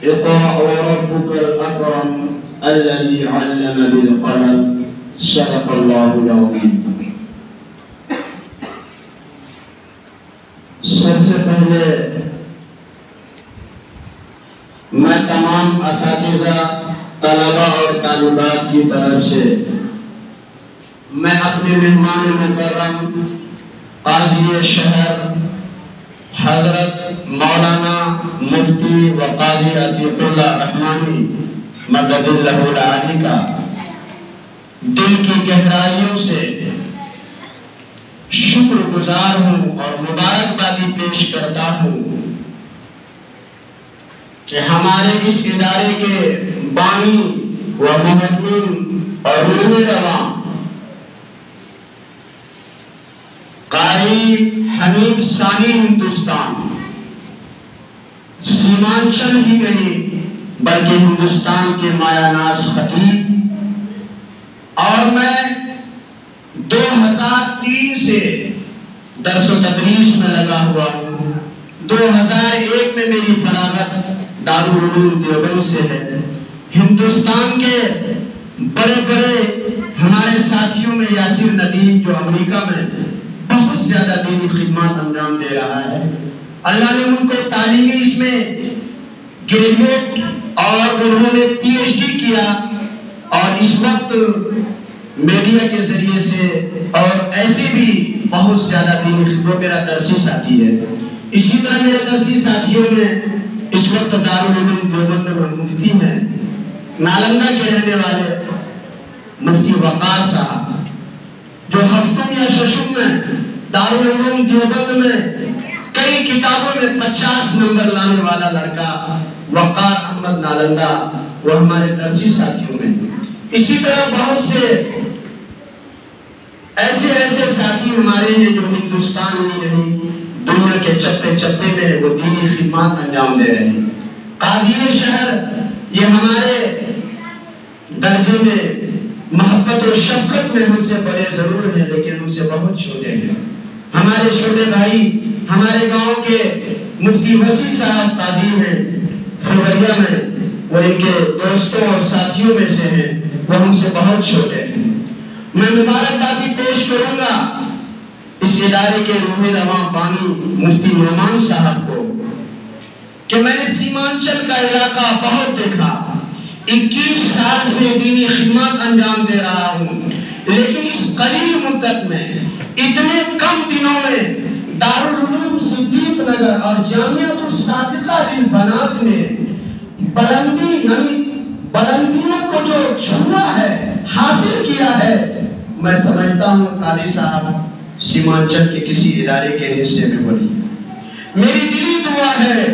اقرأ وربك الأكرم الذي علم بالقلم صدق الله العظيم۔ سب سے پہلے میں تمام اساتذہ، طلبہ اور طالبات کی طرف سے میں اپنے مہمان مکرم قاضی شہر حضرت مولانا مفتی و قاضی عتیق اللہ رحمانی مدد اللہ العالی کا دل کی گہرائیوں سے شکر گزار ہوں اور مبارکبادی پیش کرتا ہوں کہ ہمارے اس ادارے کے بانی و محتمین اور روح رواں قاری حنیف ثانی ہندوستان سیمانچل ہی نہیں بلکہ ہندوستان کے مایہ ناز خطیب، اور میں 2003 سے درس و تدریس میں لگا ہوا ہوں۔ 2001 میں میری فراغت دارالعلوم دیوبند سے ہے۔ ہندوستان کے بڑے بڑے ہمارے ساتھیوں میں یاسر ندیم جو امریکہ میں بہت زیادہ دینی خدمات انجام دے رہا ہے، اللہ نے ان کو تعلیمی اس میں گریجویٹ اور انہوں نے پی ایچ ڈی کیا، اور اس وقت میڈیا کے ذریعے سے اور ایسے بھی بہت زیادہ دینی خدمت میرا درسی ساتھی ہے۔ اسی طرح میرے درسی ساتھیوں میں اس وقت دارالعلوم دیوبند میں مفتی ہیں، نالندہ کے رہنے والے مفتی وقار صاحب، جو ہفتوں یا ششم میں دارالعلوم دیوبند میں کئی کتابوں میں 50 نمبر لانے والا لڑکا وقار احمد نالندہ، وہ ہمارے درسی ساتھیوں میں۔ اسی طرح بہت سے ایسے ساتھی ہمارے ہیں جو ہندوستان میں نہیں دنیا کے چپے چپے میں وہ دینی خدمات انجام دے رہے ہیں۔ قاضی شہر یہ ہمارے درجے میں محبت و شفقت میں ہم سے بڑے ضرور ہیں، لیکن ہم سے بہت چھوٹے ہیں۔ ہمارے چھوٹے بھائی ہمارے گاؤں کے مفتی وسیع صاحب قاضی ہیں فلوریا میں، وہ ان کے دوستوں اور ساتھیوں میں سے ہیں، وہ ہم سے بہت چھوٹے ہیں۔ میں مبارکبادی پیش کروں گا اس ادارے کے روح رواں بانی مفتی نعمان صاحب کو کہ میں نے سیمانچل کا علاقہ بہت دیکھا، 21 سال سے دینی خدمات انجام دے رہا ہوں، لیکن اس قلیل مدت میں اتنے کم دنوں میں دارالعلوم صدیق نگر اور جامعۃ الصادقہ للبنات نے بلندیوں کو جو چھوا ہے، حاصل کیا ہے، میں سمجھتا ہوں قاضی صاحب سیمانچل کے کسی ادارے کے حصے میں بڑی۔ میری دلی دعا ہے،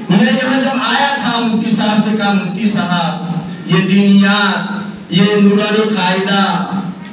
میں یہاں جب آیا تھا مفتی صاحب سے کہا مفتی صاحب یہ دینیات، یہ نورانی قاعدہ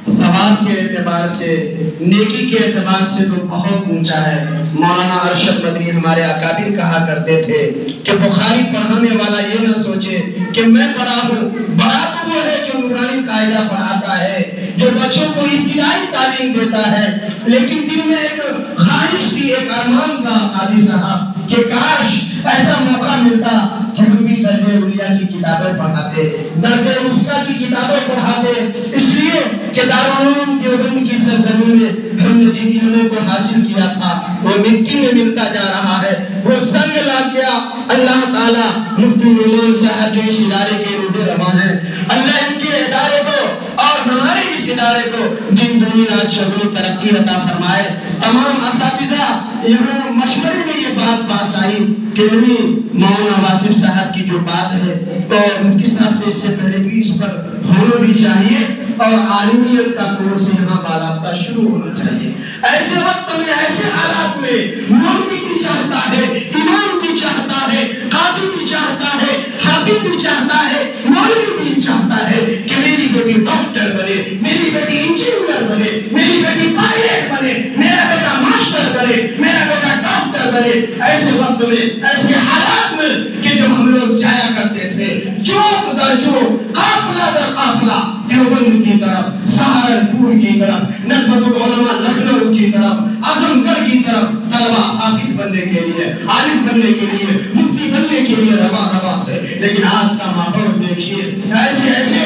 ثواب کے اعتبار سے، نیکی کے اعتبار سے تو بہت اونچا ہے۔ مولانا ارشد مدنی ہمارے اکابر کہا کرتے تھے کہ بخاری پڑھانے والا یہ نہ سوچے کہ میں بڑا ہوں، بڑا تو وہ ہے جو نورانی قاعدہ پڑھاتا ہے، جو بچوں کو ابتدائی تعلیم دیتا ہے۔ لیکن دل میں ایک خواہش تھی، ایک ارمان تھا قاضی صاحب کہ کاش ایسا موقع ملتا کہ ہم بھی درجہ اولیاء کی کتابیں پڑھاتے، درجہ وسطیٰ کی کتابیں پڑھاتے، اس لیے کہ دارالعلوم دیوبند کی سرزمین میں ہم نے جن علموں کو حاصل کیا تھا وہ مٹی میں ملتا جا رہا ہے، وہ زنگ لگ گیا۔ اللہ تعالیٰ مفتی نعمان صاحب جو اس ادارے کے روح رواں ہیں، اللہ ان کے ادارے کو اور ہمارے اس ادارے کو دن دنیا رات چوگنی ترقی عطا فرمائے۔ تمام اساتذہ یہاں مشورے میں یہ بات پاس آئی کہ مولانا واصف صاحب کی جو بات ہے تو مفتی صاحب سے اس سے پہلے بھی اس پر ہونا بھی چاہیے، اور عالمیت کا کورس یہاں باضابطہ شروع ہونا چاہیے۔ ایسے وقت میں، ایسے حالات میں مولوی بھی چاہتا ہے، امام بھی چاہتا ہے، قاضی بھی چاہتا ہے، حافظ بھی چاہتا ہے، مولوی بھی چاہتا ہے کہ میری بیٹی ڈاکٹر بنے، میری بیٹی انجینئر بنے، میری بیٹی پائلٹ بنے، میرا بیٹا ماسٹر بنے، میرا بیٹا ڈاکٹر بنے۔ ایسے وقت میں، ایسے حالات میں کہ جب ہم لوگ جایا کرتے تھے جوک در جوک، قافلہ در قافلہ، دیوبند کی طرف، سہارنپور کی طرف، ندوۃ العلماء لکھنؤ کی طرف، اعظم گڑھ کی طرف، طلبہ حافظ بننے کے لیے، عالم بننے کے لیے، مفتی بننے کے لیے رواں تھے۔ لیکن آج کا ماحول دیکھیے، ایسے ایسے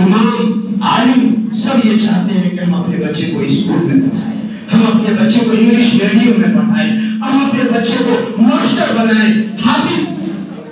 امام عالم سب یہ چاہتے ہیں کہ ہم اپنے بچے کو اسکول میں پڑھائیں، ہم اپنے بچے کو انگلش میڈیم میں پڑھائیں، ہم اپنے بچے کو ماسٹر بنائیں، حافظ۔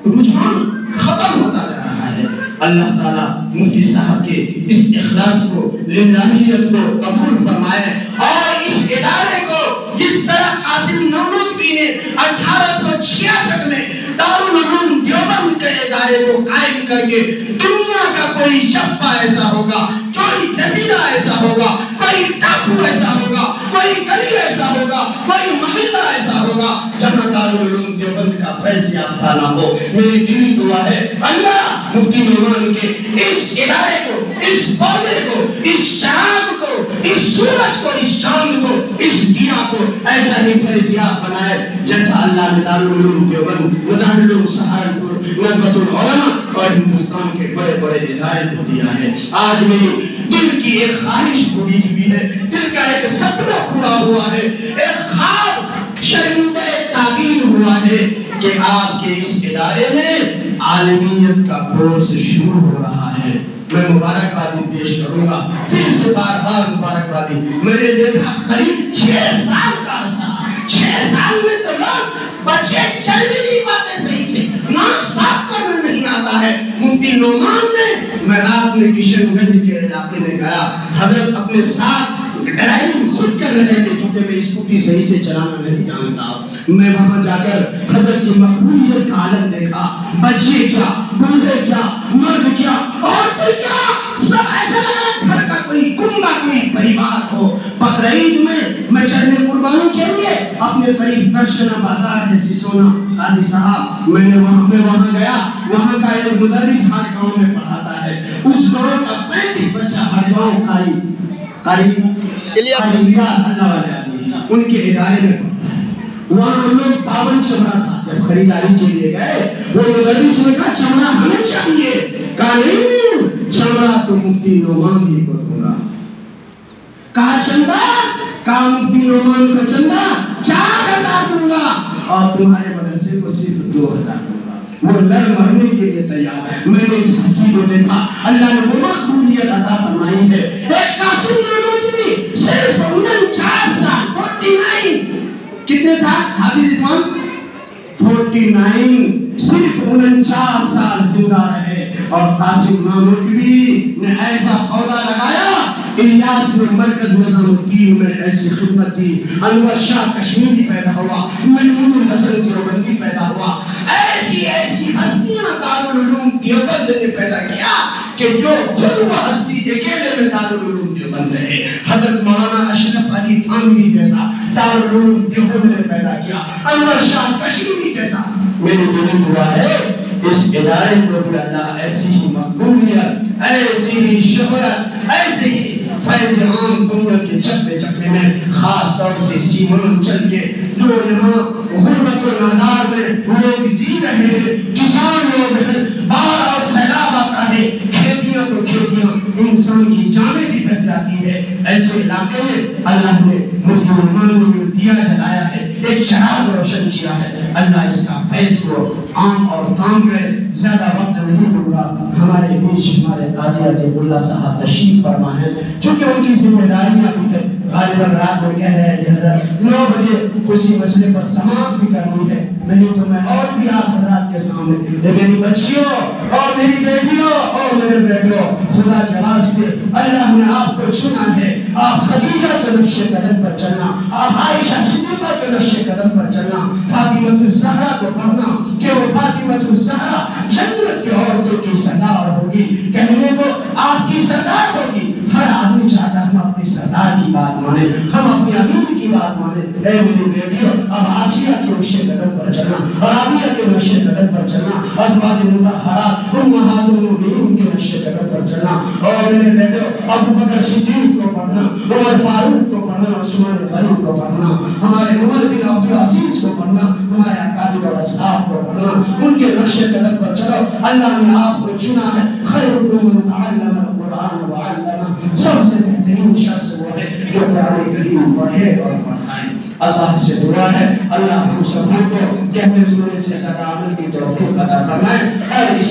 رجحان ختم ہوتا جا رہا ہے۔ اللہ تعالیٰ مفتی صاحب کے اس اخلاص کو، للہیت کو قبول فرمائے، اور اس ادارے کو جس طرح قاسم نانوتوی نے 1866 میں دارالعلوم دیوبند کے ادارے کو قائم کر کے دنیا کا کوئی چپا ایسا ہوگا، کوئی جزیرہ ایسا ہوگا، کوئی ٹاپو ایسا ہوگا، کوئی گلی ایسا ہوگا، کوئی محلہ ایسا ہوگا جہاں دارالعلوم دیوبند کا فیض یافتہ نہ ہو۔ میری دلی دعا ہے اللہ مفتی نعمان کے اس ادارے کو، اس پودے کو، اس چراغ کو، اس سورج کو، اس چاند کو، اس دیا کو ایسا ہی فیض یاب بنائے جیسا اللہ نے دارالعلوم دیوبند، دارالعلوم سہارنپور، ندوۃ العلماء اور ہندوستان کے بڑے بڑے ادارے کو دیا ہے۔ آج میری دل کی ایک خواہش پوری ہوئی ہے، دل کا ایک سپنا پورا ہوا ہے، ایک خواب شرمندہ تعبیر ہوا ہے کہ آپ کے اس ادارے میں عالمیت کا کورس شروع ہو رہا ہے۔ میں مبارکبادی پیش کروں گا، پھر سے بار بار مبارکبادی۔ میں نے دیکھا قریب 6 سال کا عرصہ، 6 سال میں تو لوگ بچے چل بھی نہیں پاتے صحیح سے، ناک صاف کرنا نہیں آتا ہے۔ مفتی نعمان نے، میں رات میں کشن گنج کے علاقے میں گیا، حضرت اپنے ساتھ ڈرائیونگ خود کر رہے تھے چونکہ میں اسکوٹی صحیح سے چلانا نہیں جانتا۔ میں وہاں جا کر حضرت کی مقبولیت کا عالم دیکھا، بچے کیا، بوڑھے کیا، مرد کیا، عورتیں کیا، سب ایسا لگا گھر کا کوئی کنبہ، کوئی پریوار ہو۔ بقرعید میں چڑھنے قربانی کے لیے اپنے قریب درشنا بازار ہے سسونا قاضی صاحب، میں وہاں گیا، وہاں کا ایک مدرس ہر گاؤں میں پڑھاتا ہے، اس گاؤں کا 35 بچہ ہر گاؤں قاری اللہ والے آدمی ان کے ادارے میں پڑھتا ہے۔ وہاں ہم لوگ پاون چمڑا تھا، جب خریداری کے لیے گئے وہ مدرس نے کہا چمڑا ہمیں چاہیے، کہا نہیں چمڑا تو مفتی نعمان ہی کو دوں گا۔ کہا چندہ، کہا مفتی نعمان کو چندہ 4000 دوں گا اور تمہارے مدرسے کو صرف 2000 دوں گا۔ وہ لڑ مرنے کے لیے تیار ہے۔ میں نے اس ہستی کو دیکھا، اللہ نے وہ مقبولیت عطا فرمائی ہے۔ ایک قاسم نانوتوی صرف 49 سال، 49 کتنے سال حافظ عثمان 49 صرف 49 سال زندہ رہے، اور قاسم نانوتوی نے ایسا پودا لگایا، الیاس میں مرکز نظام الدین میں ایسی خدمت دی، انور شاہ کشمیری پیدا ہوا، محمود الحسن دیوبندی پیدا ہوا، ایسی ایسی ہستیاں دارالعلوم دیوبند نے پیدا کیا کہ جو خود وہ ہستی اکیلے میں دارالعلوم دیوبند ہے۔ حضرت مولانا اشرف علی تھانوی جیسا دارالعلوم دیوبند نے پیدا کیا، انور شاہ کشمیری جیسا۔ میری دلی دعا ہے اس ادارے کو بھی اللہ ایسی ہی مقبولیت، ایسی ہی شہرت، ایسے ہی فیض عام دنیا کے چکے چکے میں، خاص طور سے سیمانچل کے جو یہاں غربت و نادار میں لوگ جی رہے ہیں، کسان لوگ ہیں، باڑھ اور سیلاب آتا ہے، کھیتیاں تو کھیتیاں، انسان کی جانیں بھی بچ جاتی ہے، ایسے علاقے میں اللہ نے مفتی نعمان نے دیا جلایا ہے، ایک چراغ روشن کیا ہے۔ اللہ اس کا فیض کو عام اور تام کرے۔ زیادہ وقت نہیں دوں گا، ہمارے بیچ ہمارے قاضی عطیق اللہ صاحب تشریف فرما ہے، چونکہ ان کی ذمہ داریاں بھی ہے، غالباً رات کو کہہ رہے ہیں کہ حضرت 9 بجے کسی مسئلے پر سماعت بھی کرنی ہے، نہیں تو میں اور بھی آپ حضرات کے سامنے، میری بچیوں اور میری بیٹیوں اور میرے بیٹوں، خدا کے واسطے اللہ نے آپ کو چنا ہے، آپ خدیجہ کے نقش قدم پر چلنا، آپ عائشہ صدیقہ کے نقش قدم پر چلنا، فاطمہ الزہرا کو پڑھنا کہ وہ فاطمہ الزہرا جنت کے عورتوں کی سردار ہوگی، کہنے کو آپ کی سردار ہوگی۔ ہر آدمی چاہتا ہے ہم اپنی سردار کی بات مانیں، ہم اپنی امیر کی بات مانیں۔ اے میری بیٹیوں، اب آسیہ کے نقش قدم پر چلنا، رابعہ کے نقش قدم پر چلنا، ازواج مطہرات امہات المؤمنین کے نقش قدم پر چلنا، اور میرے بیٹوں ابو بکر صدیق کو پڑھنا، عمر فاروق کو پڑھنا، عثمان غنی کو پڑھنا، ہمارے عمر بن عبدالعزیز کو پڑھنا، ہمارے اکابر اور اسلاف کو پڑھنا، ان کے نقش قدم پر چلو۔ اللہ نے آپ کو چنا ہے، خیرکم من تعلم القرآن وعلمہ، سب سے بہترین شخص وہ ہے جو قرآن کریم پڑھے اور پڑھائے۔ اللہ سے دعا ہے اللہ ہم سب کو کہنے سننے سے زیادہ عمل کی توفیق عطا فرمائے، اور اس